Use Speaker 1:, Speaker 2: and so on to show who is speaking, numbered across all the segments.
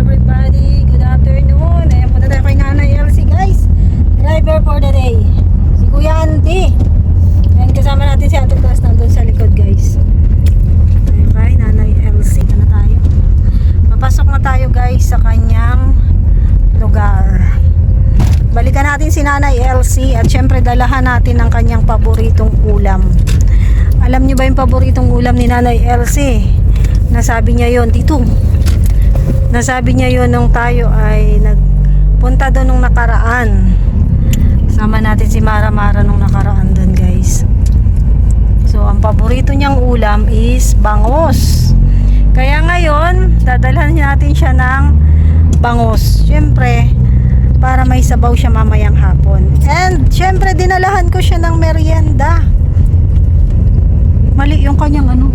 Speaker 1: everybody. Good afternoon. Ayan po na tayo kay Nanay Elsie guys. Driver for the day. Si Kuya Andy. Ayan kasama natin si Ate Plas nandun sa likod guys. Ayan kay Nanay Elsie. Na tayo. Papasok na tayo guys sa kanyang lugar. Balikan natin si Nanay Elsie at syempre dalahan natin ang kanyang paboritong ulam. Alam niyo ba yung paboritong ulam ni Nanay Elsie? Nasabi niya yon dito. Nasabi niya yon nung tayo ay nagpunta doon nung nakaraan. Sama natin si Mara nung nakaraan doon guys. So ang paborito niyang ulam is bangos. Kaya ngayon dadalhan natin siya ng bangos. Syempre para may sabaw siya mamayang hapon. And syempre dinalahan ko siya ng merienda. Mali yung kanyang ano.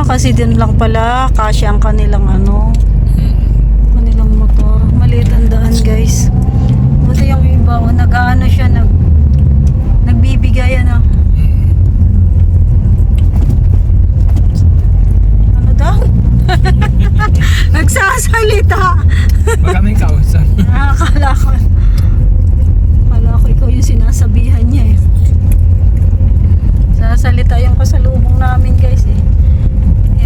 Speaker 1: Kasi din lang pala kasi ang kanilang kanilang motor. Maliit ang daan guys. Buti yung iba nag-aano siya nagbibigay ano daw? Nagsasalita.
Speaker 2: Baka may kausap.
Speaker 1: Akala ko ikaw yung sinasabihan niya eh. Sasalita yung kasalubong namin guys eh.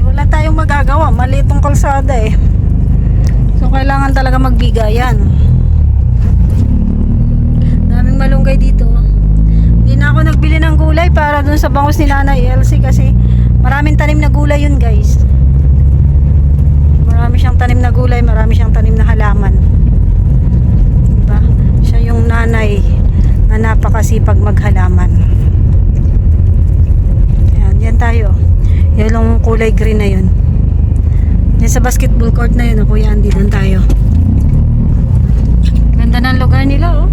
Speaker 1: Wala tayong magagawa, maliit tong kalsada eh. So kailangan talaga magbigayan. Daming malunggay dito. Hindi na ako nagbili ng gulay para dun sa bangos ni Nanay Elsie kasi maraming tanim na gulay yun guys. Marami siyang tanim na gulay, marami siyang tanim na halaman. Diba? Siya yung nanay na napakasipag maghalaman. Yan tayo. Yung kulay green na yun. Yan sa basketball court na yun. Kuya Andy, doon tayo. Ganda ng lugar nila oh.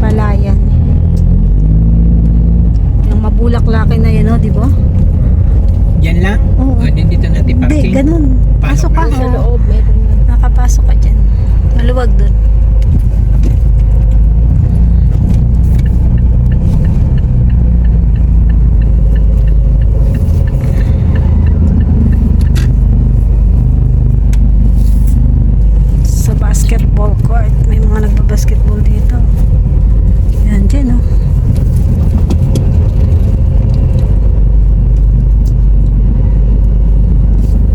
Speaker 1: Palayan. Yung mabulaklakin na yun oh, di ba?
Speaker 2: Yan lang?
Speaker 1: Oo.
Speaker 2: O din dito natin parking?
Speaker 1: Hindi, ganun. Pasok ka.
Speaker 3: Sa loob, meron na.
Speaker 1: Nakapasok ka dyan. Maluwag doon. Basketball court. May mga nagbabasketball dito. Yan dyan oh.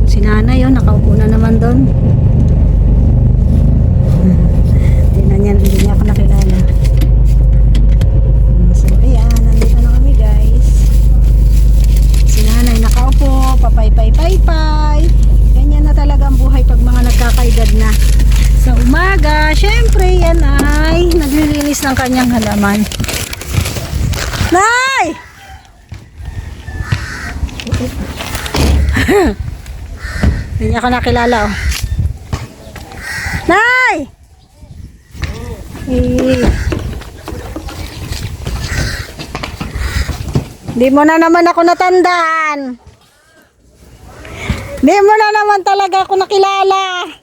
Speaker 1: Si nanay oh, nakaupo na naman doon. Tingnan niya, hindi niya ako nakilala. So ayan, nandito na kami guys. Si nanay nakaupo, papay-pay-pay-pay. Ganyan na talaga ang buhay pag mga nagkakaedad na. Sa umaga, syempre yan ay naglilinis ng kanyang halaman. Nay! Hindi niya ako nakilala oh. Nay! Hindi mo na naman ako natandaan. Hindi mo na naman talaga ako nakilala.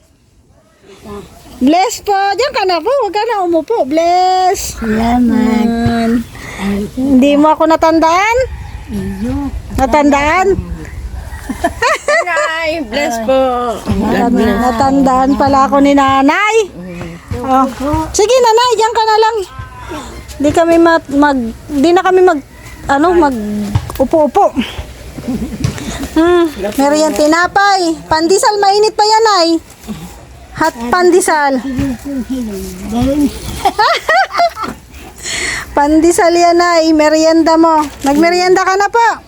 Speaker 1: Bless po. Diyan ka na po. Huwag ka na umupo. Bless.
Speaker 3: Salamat.
Speaker 1: Hindi mo ako natandaan? Natandaan?
Speaker 3: Ay, bless po.
Speaker 1: Natandaan pala ako ni nanay. Oh. Sige nanay, diyan ka na lang. Hindi kami hindi na kami mag upo-upo. Meron tinapay. Pandesal, mainit pa yan ay. Hot pandesal. Pandesal yan ay, merienda mo. Nagmerienda ka na po.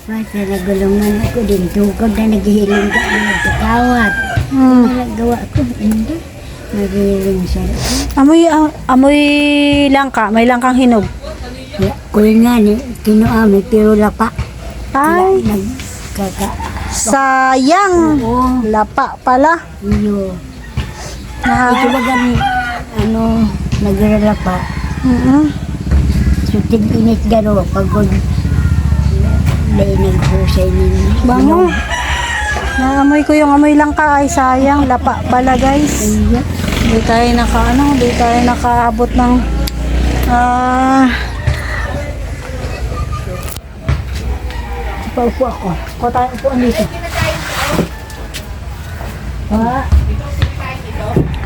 Speaker 3: Basta nagulungan ako din. Tukod na naghihiling ka. Nagkakawat. Nagawa ko. Hindi. Naghihiling siya.
Speaker 1: Amoy langka. May langkang hinog.
Speaker 3: Kul nga ni. Kinuami. Pero lapa.
Speaker 1: Ay. Sayang.
Speaker 3: Oo.
Speaker 1: Lapa pala.
Speaker 3: Iyo. Ito ba gani, nagralapa. So, tig-init gano, pagod, dahil naghusay ninyo.
Speaker 1: Bango. Naamoy ko yung amoy langka. Ay sayang. Lapa pala guys.
Speaker 3: Iya.
Speaker 1: Hindi tayo nakaabot ng
Speaker 3: Paupo ako.
Speaker 1: Ko tayo upuan dito.
Speaker 3: Pa.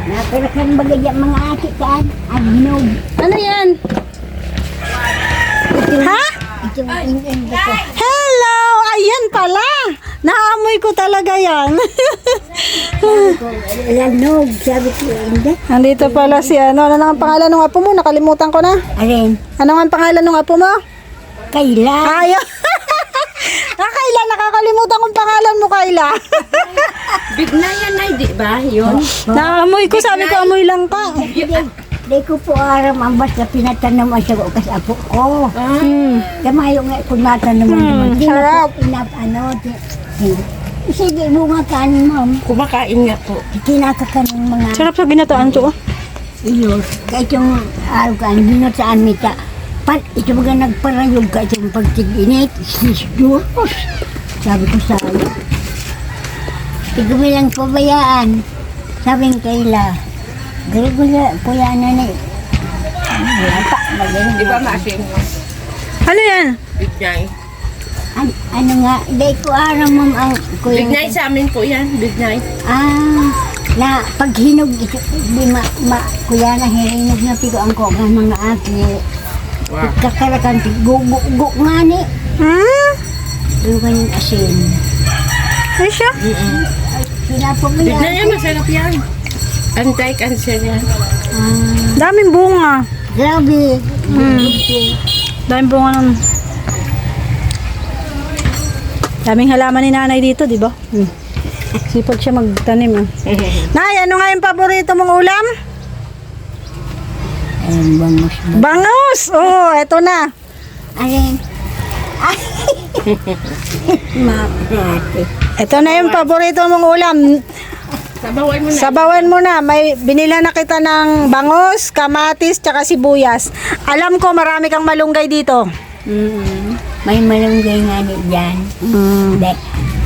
Speaker 3: Napirakan bagay mga ati kaan. Agnog.
Speaker 1: Ano yan? Ha?
Speaker 3: Ito ang ko.
Speaker 1: Hello! Ayan pala! Naamoy ko talaga yan.
Speaker 3: Lanog. Sabi ko, hindi.
Speaker 1: Andito pala si ano. Ano nga ang pangalan ng apo mo? Nakalimutan ko na.
Speaker 3: Alin,
Speaker 1: Ano nga ang pangalan ng apo mo?
Speaker 3: kaila.
Speaker 1: Ayaw. Kayla, nakakalimutan kong pangalan mo, Kayla.
Speaker 4: Big na yan ay, di ba? Yun.
Speaker 1: Naamoy ko, sabi ko amoy lang ka.
Speaker 3: Di ko po aram ang basta pinatanom ang siya kas apo ko.
Speaker 1: Hmm.
Speaker 3: Kamayo nga kung natanong naman. Di na
Speaker 1: sarap.
Speaker 3: po inap ano. Sige, bunga kanin ma'am.
Speaker 4: Kumakain nga po.
Speaker 3: Kinakakan ng mga
Speaker 1: Sarap sa ginataan to.
Speaker 3: iyos. Kahit yung araw ka, binotaan mita. Ito mga nagparayog ka itong pagtig-init. Diyos. Sabi ko sa iyo. Tignan mo lang pabayaan. Sabi ng Kayla. Gala-gala, kuya na eh. Wala pa, magaling.
Speaker 4: Di ba maasin mo?
Speaker 1: Ano yan?
Speaker 4: Big Night.
Speaker 3: Ano nga, di ko aram ma'am ang kuya.
Speaker 4: Big Night sa amin po yan. Big Night.
Speaker 3: Na pag hinog ito, di kuya na hinog na pigo ang ko ng mga aki.
Speaker 4: Wow.
Speaker 3: Kakarakan, gugu nga ni.
Speaker 1: Hmm?
Speaker 3: Yung kanyang asin.
Speaker 1: Ay siya?
Speaker 3: Pinapag mo
Speaker 4: Big Night
Speaker 3: yan.
Speaker 4: yan, masarap yan. Anti-cancer yan.
Speaker 1: Daming bunga.
Speaker 3: Grabe.
Speaker 1: Daming bunga nun. Daming halaman ni nanay dito, di ba? Sipag siya magtanim. Nay, ano nga yung paborito mong ulam?
Speaker 3: Ayun, bangos ba?
Speaker 1: Bangus! Oh, eto na.
Speaker 3: Alin? Maprate.
Speaker 1: Ito na yung paborito mong ulam.
Speaker 4: Sabawan mo na.
Speaker 1: Sabawan mo na. May binila na kita ng bangus, kamatis, tsaka sibuyas. Alam ko marami kang malunggay dito.
Speaker 3: May malunggay nga ni dyan.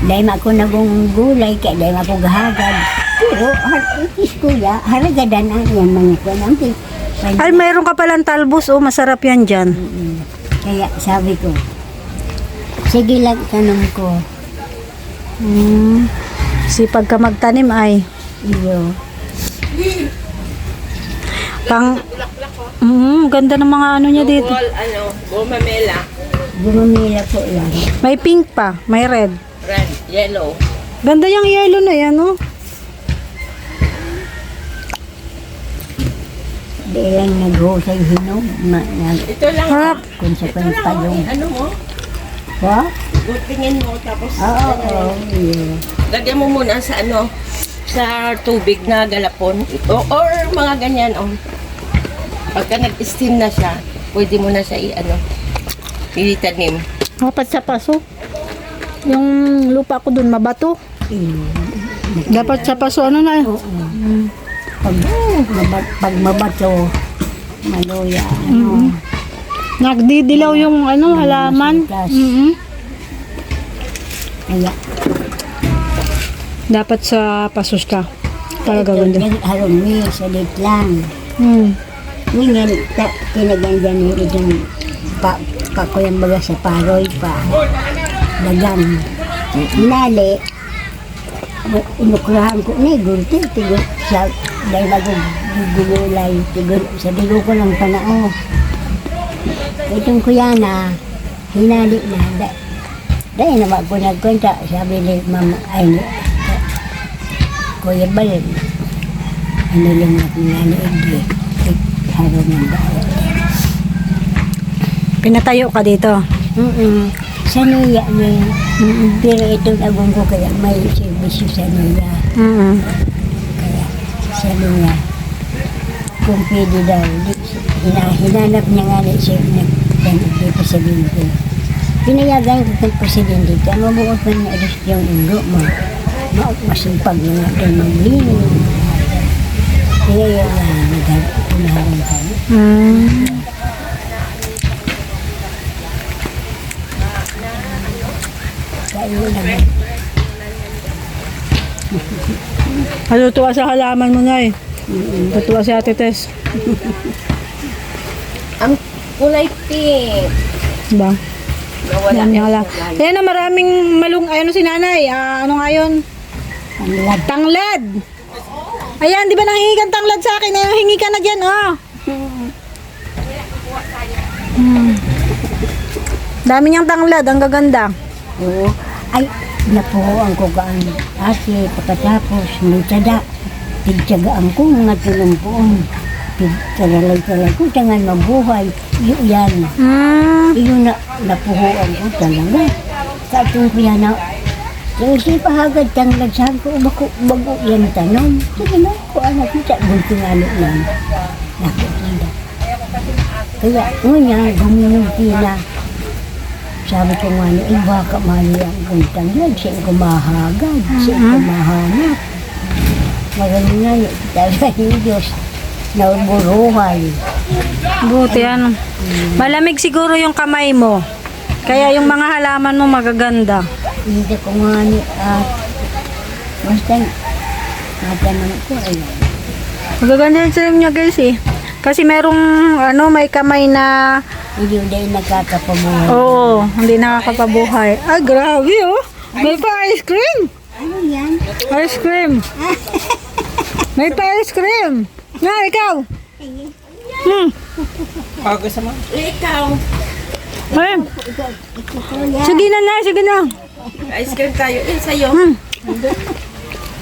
Speaker 3: Dahil ako nagong gulay, kaya dahil ako gahagad. Pero, itis kuya, haragadan ang yan mga ko namin.
Speaker 1: Ay, mayroon ka palang talbos. Oh, masarap yan dyan.
Speaker 3: Kaya sabi ko, sige lang tanong ko.
Speaker 1: Sipag ka magtanim ay.
Speaker 3: Iyo,
Speaker 1: Ganda ng mga ano niya dito.
Speaker 4: Ball, gumamela.
Speaker 3: gumamila po lang.
Speaker 1: May pink pa, may red.
Speaker 4: Red, yellow.
Speaker 1: Ganda yung yellow na yan, oh.
Speaker 3: Di lang naghusay hinog.
Speaker 4: Ito lang.
Speaker 1: Harap.
Speaker 3: Konsekwent pa yung.
Speaker 4: Ano mo?
Speaker 3: What?
Speaker 4: Tingin mo tapos
Speaker 3: Oo, iyo.
Speaker 4: lagyan mo muna sa sa tubig na galapon or mga ganyan pagka nag-steam na siya pwede mo na siya itanim.
Speaker 1: Dapat sa paso. Yung lupa ko dun, mabato. Dapat sa paso, ano na eh.
Speaker 3: Pag mabato, maluya. Ano.
Speaker 1: Nagdidilaw yung ano, halaman.
Speaker 3: Kaya,
Speaker 1: Dapat sa pasos ka. Talaga ganda.
Speaker 3: harumi, salit lang. Ngayon, kinagandyan niyo itong pa ko yung baga sa paroy pa. Dagan. Hinali, inukrahan ko na gulti, tigo sa dahil nagugulay, tigo sa digo ko ng panao. Itong kuya na, hinali na, dahil naman ko nagkwenta, sabi ni mama, ay, Kuya Bal, ano lang ako naliig, harong ng dahil.
Speaker 1: Pinatayo ka dito.
Speaker 3: Sa nuya niya, pero itong agong ko kaya may servisyo sa nuya. Kaya sa nuya, kung pwede daw, hinanap niya nga na siya dito sa binti. Pinayagan ko kay Presidente, kaya mabuot man niya alis yung ulo mo. Masimpag na nga tayo maglinis. Kaya yun na, punaharang ka. Kaya yun naman.
Speaker 1: Natutuwa sa halaman mo na eh. Natutuwa si Ate Tess.
Speaker 4: Ang kulay pink.
Speaker 1: Diba?
Speaker 4: Nawala
Speaker 1: Yan
Speaker 4: yung
Speaker 1: yung
Speaker 4: kulay.
Speaker 1: Yan na maraming ano si nanay. Ano nga yun?
Speaker 3: Tanglad.
Speaker 1: Tanglad. Ayan, di ba nanghingi kang tanglad sa akin? Ayun, hingi ka na dyan, oh. Dami niyang tanglad, ang gaganda.
Speaker 3: Oo. Ay, napuhuan ko kaan. Kasi pagkatapos, may tada. Tigtsagaan ko mga tulong ko. Tigtaralay-talay ko, tangan mabuhay. Yan. Iyon na, napuhuan ko talaga. Katong kuya na, kasi pahagad tanglad saan ko, bago yan tanong. Sige na, ko anak ko sa bunting ano lang. Nakikita. Kaya, ngunya, guminunti na. Sabi ko nga na, baka mali ang tanglad, siya kumahagad, siya kumahanap. Magaling nga yun, talaga yung Diyos, nauburuhay.
Speaker 1: Buti, ano. Malamig siguro yung kamay mo. Kaya yung mga halaman mo magaganda.
Speaker 3: Hindi ko nga ni at basta natanong ko ayun.
Speaker 1: Magaganda yung salim niya guys eh. Kasi merong ano, may kamay na
Speaker 3: Hindi dahil nagkakapabuhay.
Speaker 1: oo, hindi nakakapabuhay. Ah, grabe oh. May pa ice cream.
Speaker 3: Ano yan?
Speaker 1: Ice cream. May pa ice cream. Na, ikaw.
Speaker 2: Bago sa mga.
Speaker 4: Ikaw,
Speaker 1: Ay,
Speaker 3: Kuya.
Speaker 1: sige na, sige na.
Speaker 4: ice cream tayo. Sa'yo.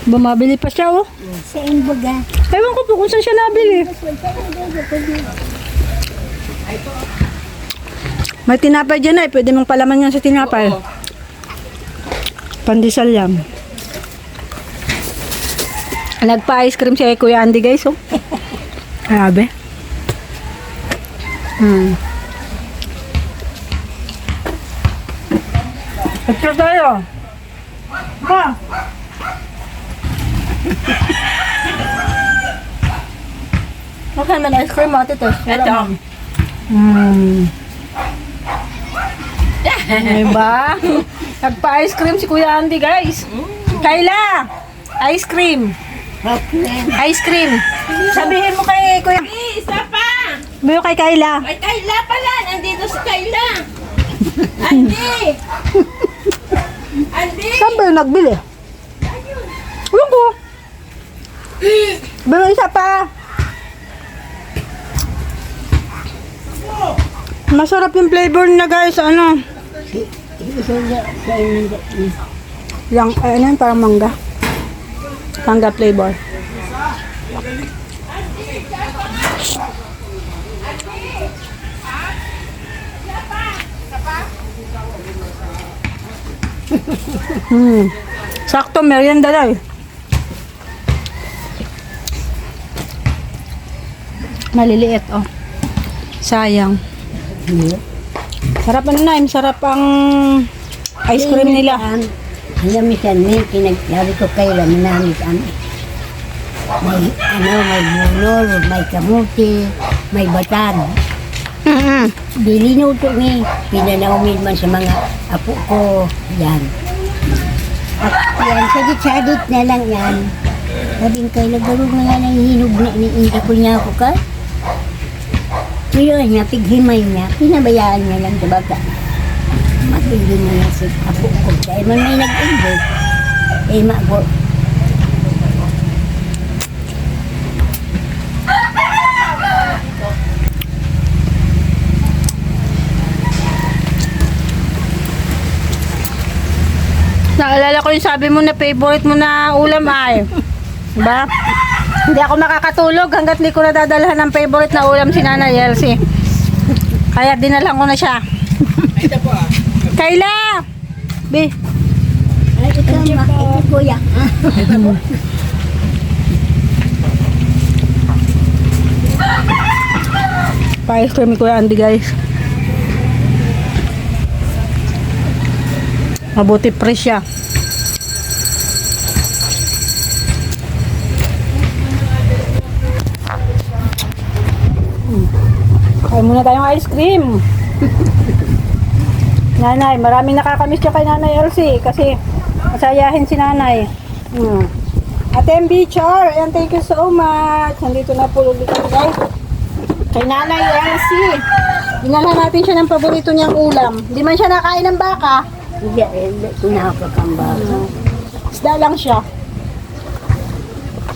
Speaker 1: Bumabili pa siya oh.
Speaker 3: Sa imbaga.
Speaker 1: Ewan ko po kung saan siya nabili. May tinapay dyan eh. Pwede mong palaman yan sa tinapay. Pandesal yan. Nagpa-ice cream siya kay Kuya Andy guys oh. Grabe. Ito tayo. Ha? Okay man ice cream ate tos.
Speaker 4: Ito.
Speaker 1: Diba? Nagpa-ice cream si Kuya Andy guys. Kayla! Ice cream. Ice cream. Sabihin mo kay Kuya.
Speaker 4: Isa pa!
Speaker 1: Sabihin mo kay Kayla.
Speaker 4: May Kayla pala. Nandito si Kayla. Andy! Andy!
Speaker 1: Saan ba yung nagbili? Ewan ko. Sabihin mo isa pa. Masarap yung flavor na guys. Ano? Yang, ano yun? Parang mangga. Mangga flavor. Sakto, merienda lang. Maliliit, oh. Sayang. Sarap ano na, sarap ang ice cream nila.
Speaker 3: Alam mo siya, may pinagsabi ko kayo lang, minamit kami. May bunol, may kamuti, may batan. Dilinuto ni, pinanawin man sa mga apo ko, yan. At yan, sadit-sadit na lang yan. Sabing kayo, nagdarog na nga ng hinog na iniinda ko niya ako ka. Ngayon niya, pighimay niya, pinabayaan niya lang sa baka. Matindi na niya sa apo ko. Dahil man may nag-inbot, eh mago.
Speaker 1: Naalala ko yung sabi mo na favorite mo na ulam ay. Diba? Hindi ako makakatulog hanggat hindi ko nadadalhan ng favorite na ulam si Nanay Elsie. Kaya dinalan ko na siya.
Speaker 2: Ito po ah.
Speaker 1: Kayla! Be,
Speaker 3: Ay, ito kuya.
Speaker 1: pa-ice cream ni Kuya Andy guys. Mabuti fresh siya. Kain muna tayong ice cream. Nanay, maraming nakakamiss siya kay Nanay Elsie kasi masayahin si Nanay. Ate MB Char, and thank you so much. Nandito na po ulit kami guys. Kay Nanay Elsie. Dinala natin siya ng paborito niyang ulam. Hindi man siya nakain ng baka.
Speaker 3: Hindi, ito na ako kakamba.
Speaker 1: Isda lang siya.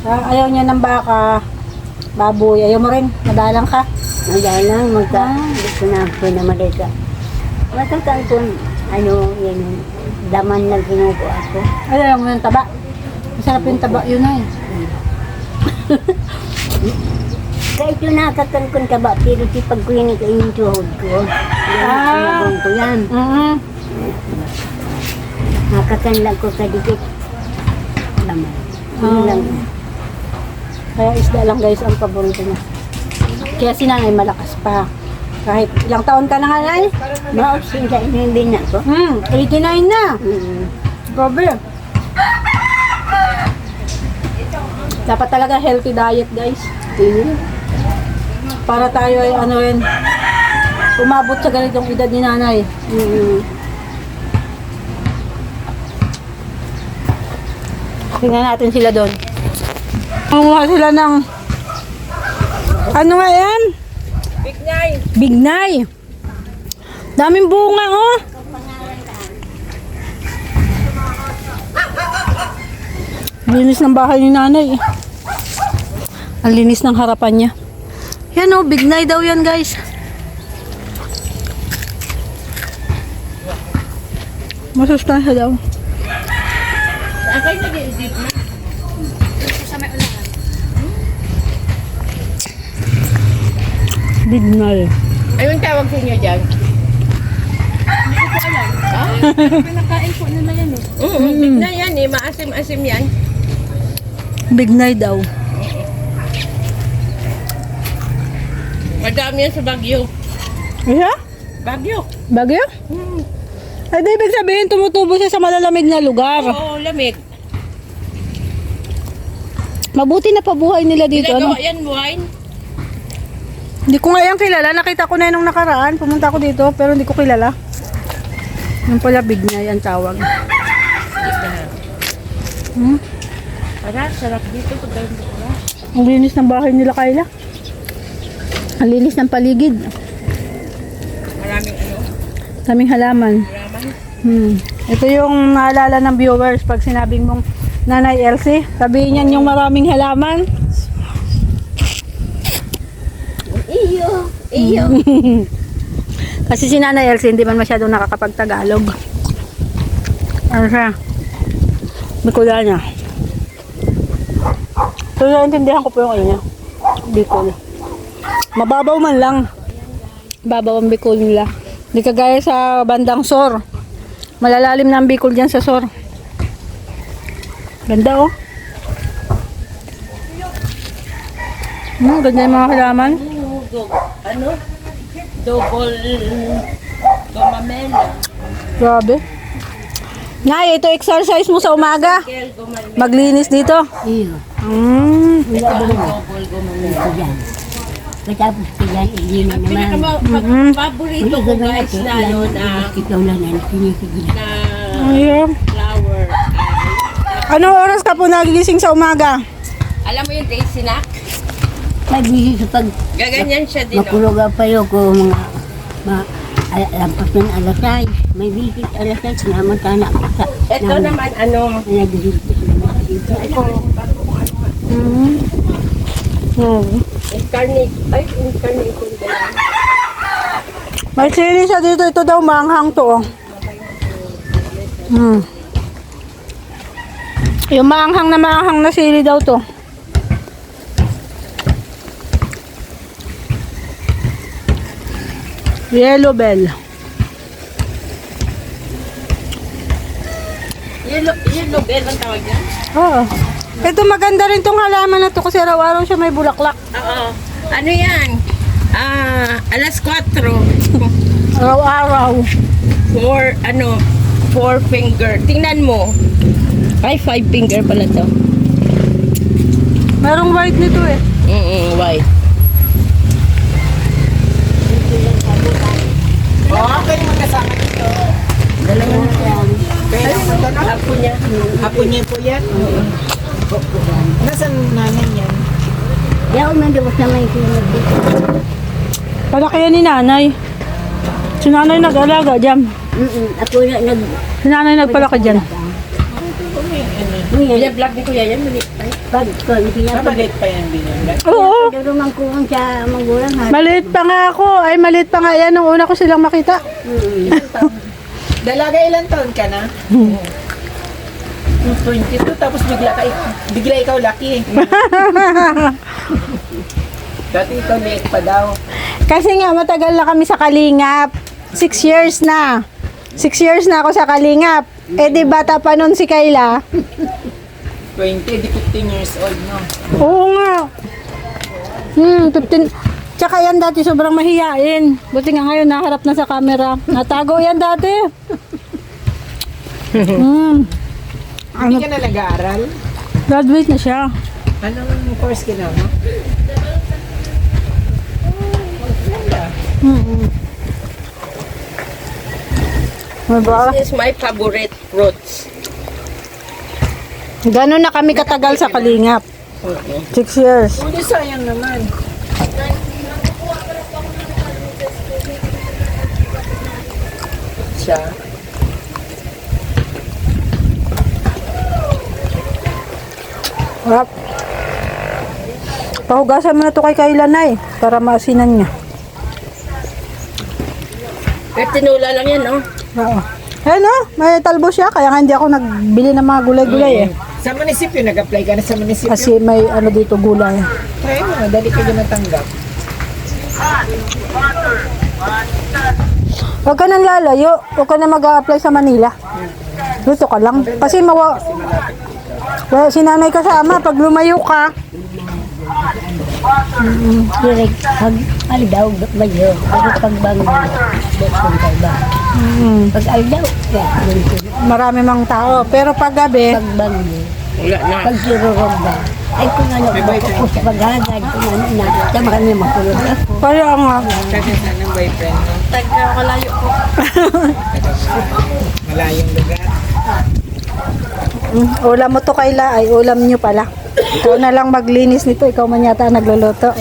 Speaker 1: Ayaw niya ng baka, baboy. Ayaw mo rin, madalang ka.
Speaker 3: Madalang gusto na ako na malika. Matagal ko, yan, daman na ginukuha ko.
Speaker 1: Ayaw mo yung taba. Masarap yung taba, yun na eh.
Speaker 3: Kahit yung nakakankon ka ba, pero si pag ko yung tuhod ko, yan, ko yan. Nakakanlag ko sa dikit. Laman. Yun lang.
Speaker 1: Kaya isda lang guys ang paborito niya. Kaya si nanay malakas pa. Kahit ilang taon ka na nga nanay?
Speaker 3: Maupsin sa inibin na ko.
Speaker 1: 89 na. Grabe. Dapat talaga healthy diet guys. Para tayo ay umabot sa ganitong edad ni nanay. Tingnan natin sila doon. Kumuha sila ng ano nga yan?
Speaker 4: Bignay.
Speaker 1: Bignay. Daming bunga oh. Linis ng bahay ni nanay. Ang linis ng harapan niya. Yan oh, bignay daw yan guys. Masustansya daw.
Speaker 4: Akay nag-i-edit na.
Speaker 1: Bignay.
Speaker 4: Anong tawag sa inyo dyan?
Speaker 1: Pinakain po nila yan eh.
Speaker 4: Bignay yan eh. Maasim-asim yan.
Speaker 1: Bignay daw.
Speaker 4: Madami yan sa Baguio.
Speaker 1: Yeah?
Speaker 4: Baguio.
Speaker 1: Bagyo? Ay, di ibig sabihin tumutubo siya sa malalamig na lugar.
Speaker 4: Oo, lamig.
Speaker 1: Mabuti na pabuhay nila dito.
Speaker 4: Ginagawa
Speaker 1: Ano?
Speaker 4: yan wine.
Speaker 1: Hindi ko nga yan kilala. Nakita ko na yun nung nakaraan. Pumunta ako dito pero hindi ko kilala. Yung pala bignay ang tawag.
Speaker 4: Para, sarap dito.
Speaker 1: Ang linis ng bahay nila, Kayla. Ang linis ng paligid.
Speaker 4: Maraming
Speaker 1: Kaming halaman. Ito yung naalala ng viewers pag sinabing mong Nanay Elsie. Sabihin niyan yung maraming halaman.
Speaker 3: Iyo.
Speaker 1: Kasi si Nanay Elsie hindi man masyadong nakakapag-Tagalog. Ano siya? Bicolana. So naintindihan ko po yung niya. Bicol. Mababaw man lang. Babaw ang Bicol nila. Hindi kagaya sa bandang Sor. Malalalim na ang Bicol dyan sa Sor. Ganda oh. Ganda yung mga halaman.
Speaker 4: Double gomamela.
Speaker 1: Grabe. Nay, ito exercise mo sa umaga. Maglinis dito.
Speaker 3: Iyo.
Speaker 4: Double gomamela.
Speaker 3: Matapos ko yan, hindi na naman.
Speaker 4: Paborito ko guys na
Speaker 3: Ikaw lang na kinisigil.
Speaker 1: Ayun.
Speaker 4: flower.
Speaker 1: Anong oras ka po nagigising sa umaga?
Speaker 4: Alam mo yung day snack?
Speaker 3: Nagbisi sa pag
Speaker 4: Gaganyan siya din. Oh.
Speaker 3: makuluga pa yun ko lampas ng alas 6. May visit alas 6. Naman ako sa
Speaker 4: Ito naman
Speaker 3: nag-visit naman dito.
Speaker 4: incarnate. Ay, incarnate.
Speaker 1: May sili siya dito. Ito daw maanghang to. Oh. Yung maanghang na sili daw to. Yellow bell.
Speaker 4: Yellow bell ang tawag niya?
Speaker 1: Oo. Ito maganda rin tong halaman na to kasi araw-araw siya may bulaklak.
Speaker 4: Oo. Ano yan? Alas 4.
Speaker 1: Araw-araw.
Speaker 4: Four finger. Tingnan mo. Ay, 5 finger pala to.
Speaker 1: Merong white nito eh.
Speaker 4: White.
Speaker 2: Okay, magkasama dito.
Speaker 4: Dalawa na siya. Apo niya.
Speaker 2: Apo niya po yan? Nasaan namin yan?
Speaker 3: Di ako mandabos na may sinunod dito.
Speaker 1: Palaki yan ni nanay. Si nanay nag-alaga dyan.
Speaker 3: Ako na
Speaker 1: Si nanay nagpalaki dyan.
Speaker 3: Kuya,
Speaker 4: Vlog ni Kuya yan, maliit pa.
Speaker 3: pag kaya
Speaker 2: Mamalit pa yan binigay.
Speaker 1: Oo.
Speaker 3: durungan ko sa magulang ha.
Speaker 1: Maliit pa nga ako. Ay, maliit pa nga yan nung una ko silang makita.
Speaker 2: Dalaga, ilang taon ka na? 22, tapos bigla ikaw laki. Dati ikaw liit pa daw.
Speaker 1: Kasi nga, matagal na kami sa Kalingap. 6 years na. 6 years na ako sa Kalingap. Eh, di bata pa nun si Kayla.
Speaker 2: 20, di 15 years old, no?
Speaker 1: Oo nga. 15. Tsaka yan dati sobrang mahiyain. Buti nga ngayon naharap na sa camera. Natago yan dati.
Speaker 2: Hindi ka na nag-aaral?
Speaker 1: Graduate na siya.
Speaker 2: Anong course ka na, no?
Speaker 1: Diba?
Speaker 4: This is my favorite fruits.
Speaker 1: Gano'n na kami katagal sa Kalingap. 6 years.
Speaker 2: Hindi, sayang naman. Siya.
Speaker 1: Harap. Pahugasan mo na to kay Kayla na eh. Para maasinan niya.
Speaker 4: Pero tinula lang yan, no?
Speaker 1: Oo. Ayun oh, may talbo siya. Kaya nga hindi ako nagbili ng mga gulay-gulay eh.
Speaker 2: Sa munisipyo, nag-apply ka na sa munisipyo.
Speaker 1: Kasi may ano dito gulay.
Speaker 2: Try mo, dali ka dyan natanggap.
Speaker 1: Huwag ka nang lalayo. Huwag ka na mag-a-apply sa Manila. Dito ka lang. Kasi wala si nanay kasama. Pag lumayo ka,
Speaker 3: Direk, pag aldaw, bayo, pag pagbangon, dekong kayo ba? Pag aldaw,
Speaker 1: marami mang tao. Pero pag gabi,
Speaker 3: pagbangon,
Speaker 4: Wala na.
Speaker 3: pag kirurog ba? Ay kung ano, ako sa paghagad, kung ano na, tama kami makulog ako.
Speaker 1: kaya nga.
Speaker 2: Kasi saan ang boyfriend mo?
Speaker 4: Kalayo ko.
Speaker 2: Malayong lugar.
Speaker 1: Ulam mo to Kayla. Ay, ulam nyo pala. Ikaw na lang maglinis nito. Ikaw man yata nagluluto.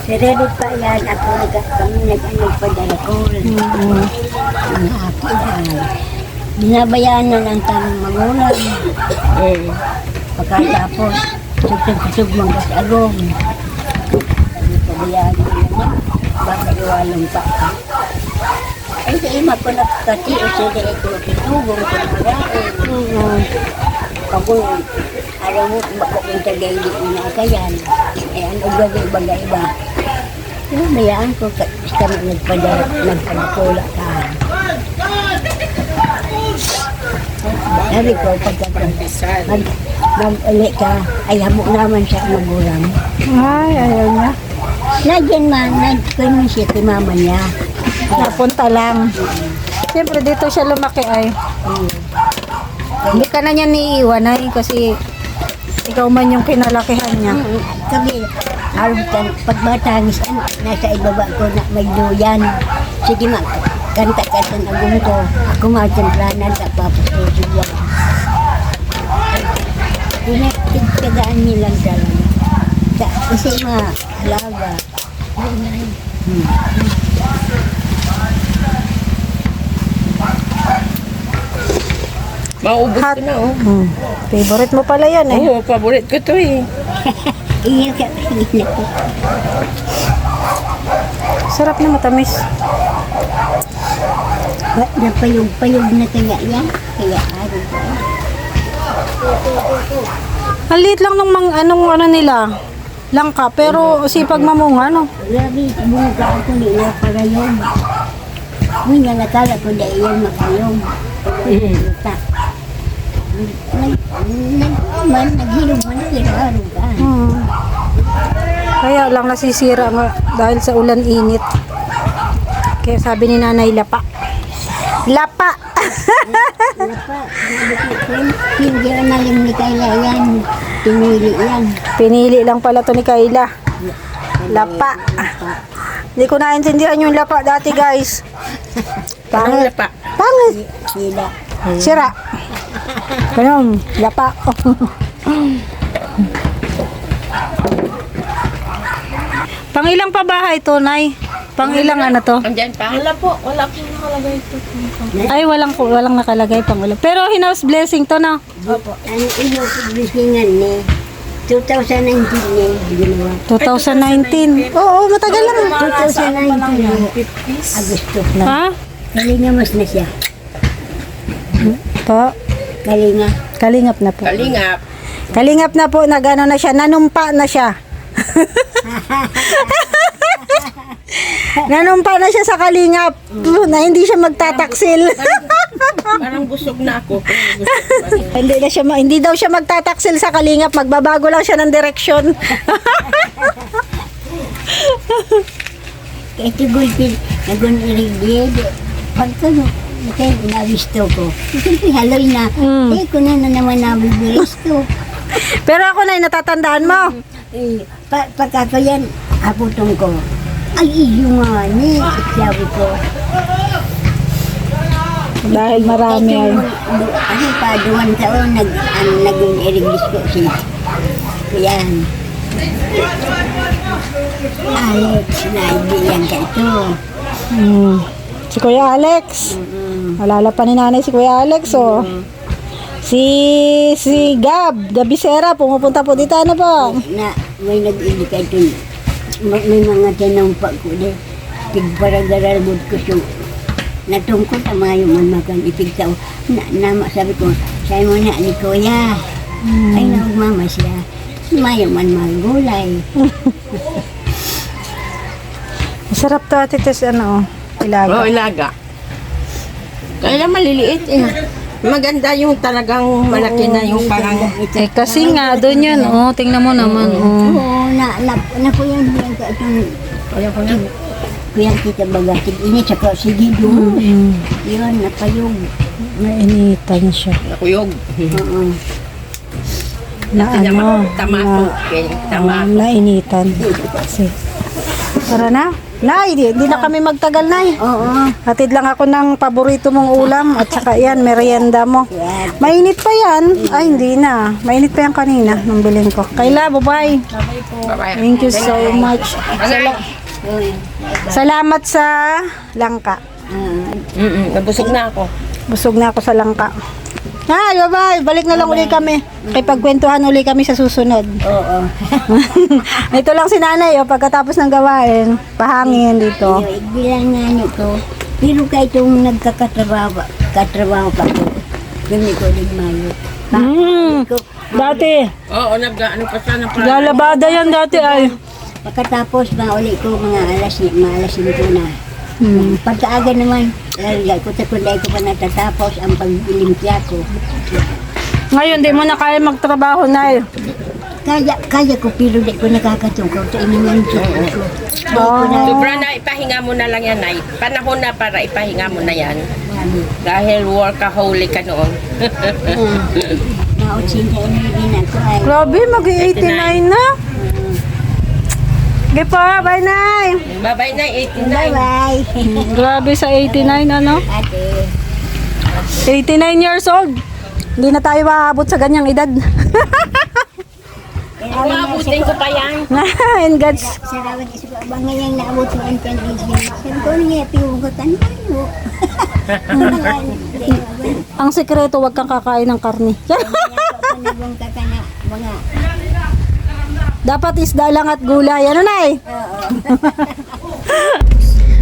Speaker 3: Si Reddit pa yan, ako kami nagpadala ko. Ang akin ay, binabayaan na lang tanong magulang. Pagkatapos, sug-sug mga sagong. Sabi pabayaan na lang, baka iwalong pa ka. Ay, sa ima ko nakakati, o sige, ito, pitugong ko na maraan. Ako, alam mo, baka kung tagay di na kayan. Eh, ano bagay iba. Pero mayaan ko, kami nagpadakula ka. Sabi ko,
Speaker 2: Pampisan.
Speaker 3: mag-uli ka, ay hamok naman siya magulang.
Speaker 1: Ay, ayaw niya.
Speaker 3: Nagyan man, nagkunin siya kay mama niya.
Speaker 1: Napunta lang. Siyempre, dito siya lumaki ay. Hindi ka na niya niiwan ay kasi ikaw man yung kinalakihan niya.
Speaker 3: Kami, harutan, pagbatangis, nasa ibaba ko na may duyan. Sige ma, kanta-kanta na gunto. Ako matimplanan sa papapusin yan. Pinagtagaan nilang talaga. Kasi mahalaga.
Speaker 4: Maubos ko na, oh.
Speaker 1: Favorite mo pala yan eh.
Speaker 4: Oo, favorite ko to eh.
Speaker 3: Iyan ka, iyan ako.
Speaker 1: Sarap na matamis.
Speaker 3: Napayog na kaya yan. Kaya araw ko.
Speaker 1: Ang liit lang ng ano nila. Langka, pero sipag mamunga, no?
Speaker 3: Grabe, bunga ako nila para yun. Hindi nga nakala ko na iyan makayong. Naghilog man, kiraro ka.
Speaker 1: Kaya lang nasisira nga dahil sa ulan init. Kaya sabi ni nanay, lapa. Lapa!
Speaker 3: Hindi na yung ni Kayla yan. Pinili yan.
Speaker 1: Pinili lang pala to ni Kayla. Lapa. Hindi ko naintindihan yung lapa dati, guys.
Speaker 4: Anong
Speaker 1: Pangit.
Speaker 4: lapa?
Speaker 1: Pangit.
Speaker 3: Sila.
Speaker 1: Sira. Ganun, lapa. Pangilang pa bahay to, Nay? Pangilang ano to?
Speaker 4: Andyan pa?
Speaker 2: Wala po, wala po
Speaker 1: Ay, walang nakalagay pang ulam. Pero hinaus blessing to na.
Speaker 3: Opo. Ano inuubisingan ni 2019 ni ginawa.
Speaker 1: 2019. Oo, matagal lang.
Speaker 3: 2019 Agosto lang.
Speaker 1: Ha?
Speaker 3: Kalinga mas na siya.
Speaker 1: Po.
Speaker 3: Kalinga.
Speaker 1: Kalingap na po.
Speaker 4: Kalingap.
Speaker 1: Kalingap na po, nagano na siya, nanumpa na siya. Nanumpa na siya sa kalingap na hindi siya magtataksil.
Speaker 4: Parang busog na ako.
Speaker 1: Hindi daw siya magtataksil sa kalingap, magbabago lang siya ng direksyon.
Speaker 3: Kaya tigulpil, nagun-irigid. Pagka kaya nabisto ko. Siyempre haloy na. Eh, kung na naman nabibilisto.
Speaker 1: Pero ako na, natatandaan mo.
Speaker 3: Eh, pagka ko yan, aputong ko. Ay, iyo nga ni. Sabi ko.
Speaker 1: Dahil marami ay.
Speaker 3: Ano pa, 2 taon, naging irigis ko si. Yan. Alex, naibigan ka ito.
Speaker 1: Si Kuya Alex. Alala pa ni nanay si Kuya Alex, oh. Si Gabisera, pumupunta po dito, ano po?
Speaker 3: Na may nag-indicate ito. May mga tanong pa ko de. Tigparagaral mo ko siya. Natungkot ang mga yung makan ipigtaw. Sabi ko, sabi mo na ni Kuya. Ay naugmama siya. Mayaman magulay.
Speaker 1: Masarap to, Ate Tess, ano, ilaga.
Speaker 4: Oo, ilaga. Kaya maliliit eh. Maganda yung talagang malaki na yung parang...
Speaker 1: Eh, kasi nga, doon yan, oh, tingnan mo naman, oh.
Speaker 3: Oo, nakuyan ka itong kuyang kita baga. Tig-init sa sige doon. Yun, napayog.
Speaker 1: Mainitan siya.
Speaker 4: Nakuyog.
Speaker 3: Oo.
Speaker 1: Na ano,
Speaker 4: Tamako.
Speaker 1: nainitan. Kasi, tara na. Nay, hindi na kami magtagal, Nay.
Speaker 3: Oo.
Speaker 1: Hatid lang ako ng paborito mong ulam at saka yan, merienda mo.
Speaker 3: Yan.
Speaker 1: Mainit pa yan. Ay, hindi na. Mainit pa yan kanina nung bilhin ko. Kayla, bye-bye.
Speaker 4: Bye-bye.
Speaker 1: Thank you so much. Salamat sa langka.
Speaker 4: Nabusog na ako.
Speaker 1: Busog na ako sa langka. Hi, bye-bye. Balik na lang uli kami. Kay pagkwentuhan uli kami sa susunod.
Speaker 3: Oo.
Speaker 1: Ito lang si nanay, oh, pagkatapos ng gawain, pahangin dito.
Speaker 3: Bilang nga nito, pero kahit itong katrabaho pa ko, kami ko din mayo.
Speaker 1: Dati,
Speaker 4: Oo, nag-ano pa siya ng parang...
Speaker 1: lalabada yan dati ay.
Speaker 3: Pagkatapos, mauli ko mga alas 5 na. Pagkaaga naman, lalagay ko sa kunday ko pa natatapos ang paglimpya ko.
Speaker 1: Ngayon, di mo na kaya magtrabaho, Nay.
Speaker 3: Kaya ko, pero di ko nakakatungkol sa inyong ko.
Speaker 4: Sobra na, ipahinga mo na lang yan, Nay. Panahon na para ipahinga mo na yan. Dahil workaholic ka noon.
Speaker 3: Nautsin sa inyo ako ay.
Speaker 1: Grabe, mag-89 na. Okay po, bye, Nay.
Speaker 4: Bye-bye na, 89.
Speaker 3: Bye-bye.
Speaker 1: Grabe sa 89, ano?
Speaker 3: Ate.
Speaker 1: 89 years old. Hindi na tayo maabot sa ganyang edad.
Speaker 4: Maabutin ko pa yan.
Speaker 1: In God's...
Speaker 3: Salamat kasi po. Abang ngayang naabot mo ang pension. Sabi ko, ano nga pinugutan mo?
Speaker 1: Ang sekreto, wag kang kakain ng karne.
Speaker 3: Panagong ka na mga...
Speaker 1: Dapat isda lang at gulay. Ano, Nay?
Speaker 3: Oo.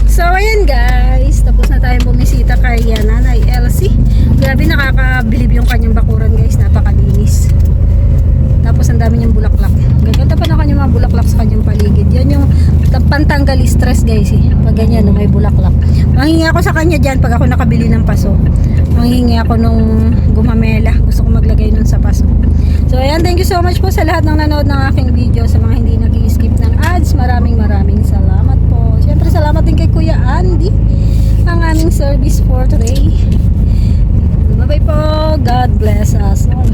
Speaker 1: So, ayan guys. Tapos na tayong bumisita kay Nanay Elsie. Grabe, nakakabilib yung kanyang bakuran, guys. Napakalinis. Tapos ang dami niyang bulaklak. Gaganda pa na kanyang mga bulaklak sa kanyang paligid. Yan yung pantanggal stress, guys. Pag ganyan, no, may bulaklak. Manghingi ako sa kanya dyan pag ako nakabili ng paso. Manghingi ako nung gumamela. Gusto ko maglagay nun sa paso. So ayan, thank you so much po sa lahat ng nanood ng aking video. Sa mga hindi nag-i-skip ng ads, maraming salamat po. Siyempre salamat din kay Kuya Andy, ang aming service for today. Bye bye po. God bless us all.